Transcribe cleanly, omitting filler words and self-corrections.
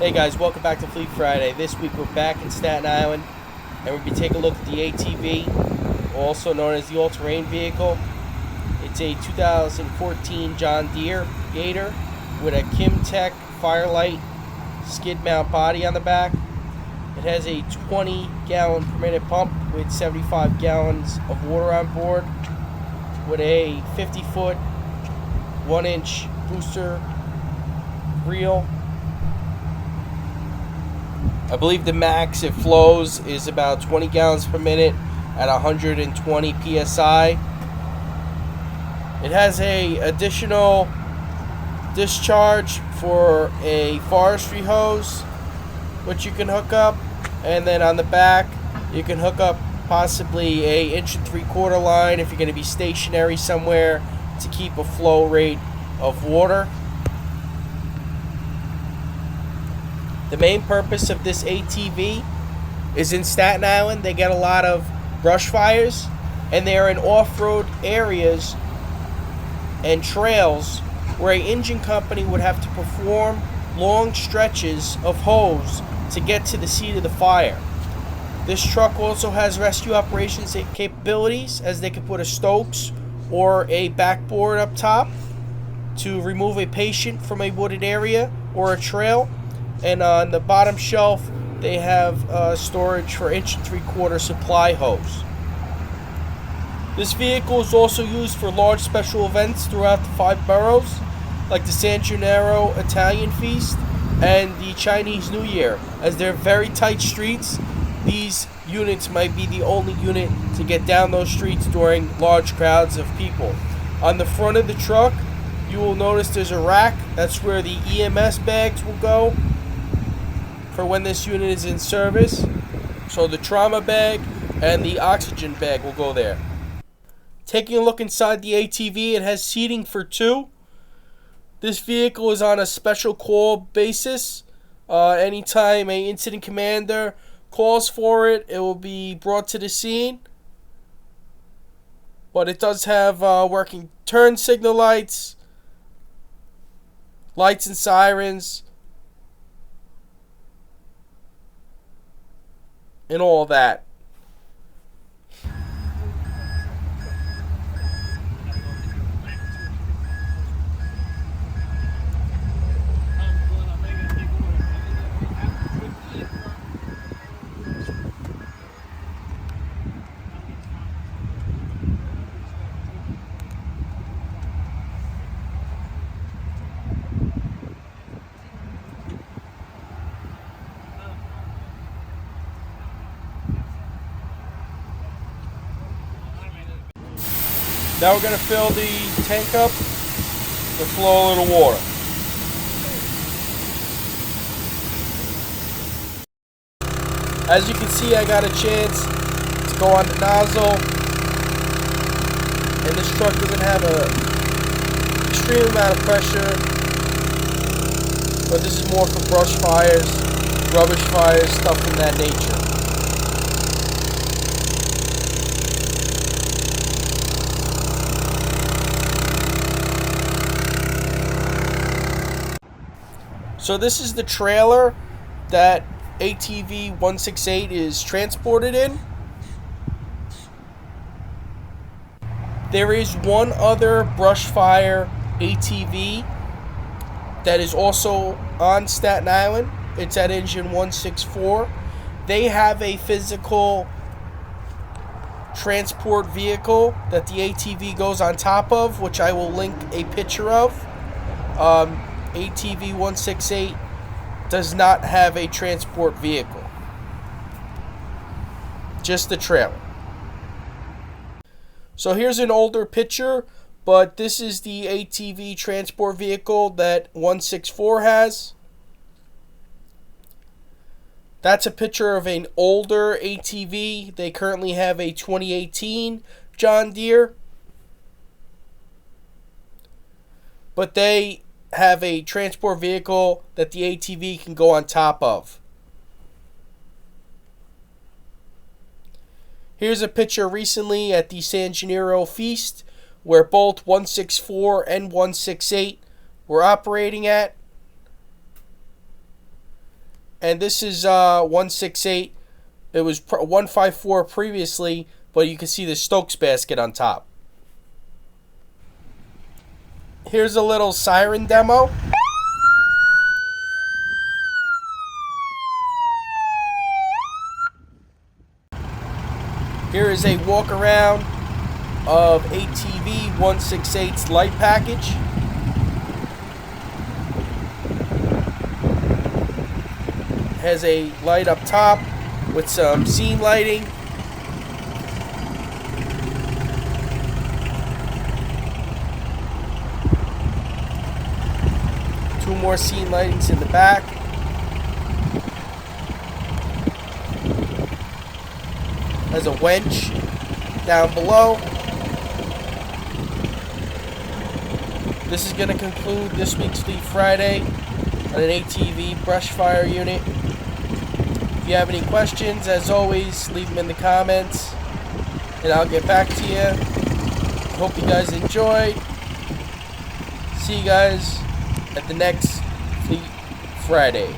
Hey guys, welcome back to Fleet Friday. This week we're back in Staten Island and we'll be taking a look at the ATV, also known as the All-Terrain Vehicle. It's a 2014 John Deere Gator with a Kimtech Firelight skid mount body on the back. It has a 20 gallon per minute pump with 75 gallons of water on board with a 50-foot 1-inch booster reel. I believe the max it flows is about 20 gallons per minute at 120 psi. It has a additional discharge for a forestry hose which you can hook up, and then on the back you can hook up possibly a 1 3/4 line if you're going to be stationary somewhere to keep a flow rate of water. The main purpose of this ATV is in Staten Island. They get a lot of brush fires, and they're in off-road areas and trails where an engine company would have to perform long stretches of hose to get to the seat of the fire. This truck also has rescue operations capabilities, as they can put a Stokes or a backboard up top to remove a patient from a wooded area or a trail. And on the bottom shelf, they have storage for 1 3/4 supply hose. This vehicle is also used for large special events throughout the 5 boroughs, like the San Gennaro Italian Feast and the Chinese New Year. As they're very tight streets, these units might be the only unit to get down those streets during large crowds of people. On the front of the truck, you will notice there's a rack. That's where the EMS bags will go for when this unit is in service. So the trauma bag and the oxygen bag will go there. Taking a look inside the ATV, it has seating for 2. This vehicle is on a special call basis. Anytime an incident commander calls for it, it will be brought to the scene. But it does have working turn signal lights, lights and sirens, and all that. Now we're going to fill the tank up to flow a little water. As you can see, I got a chance to go on the nozzle, and this truck doesn't have a extreme amount of pressure, but this is more for brush fires, rubbish fires, stuff of that nature. So this is the trailer that ATV 168 is transported in. There is one other brush fire ATV that is also on Staten Island. It's at engine 164. They have a physical transport vehicle that the ATV goes on top of, which I will link a picture of. ATV 168 does not have a transport vehicle, just the trailer. So here's an older picture, but this is the ATV transport vehicle that 164 has. That's a picture of an older ATV. They currently have a 2018 John Deere, but they have a transport vehicle that the ATV can go on top of. Here's a picture recently at the San Gennaro Feast where both 164 and 168 were operating at. And this is 168. It was 154 previously, but you can see the Stokes basket on top. Here's a little Siren Demo. Here is a walk around of ATV 168's light package. Has a light up top with some scene lighting. Two more scene lightings in the back. Has a winch down below. This is going to conclude this week's Fleet Friday on an ATV brush fire unit. If you have any questions, as always, leave them in the comments and I'll get back to you. Hope you guys enjoyed. See you guys at the next Fleet Friday.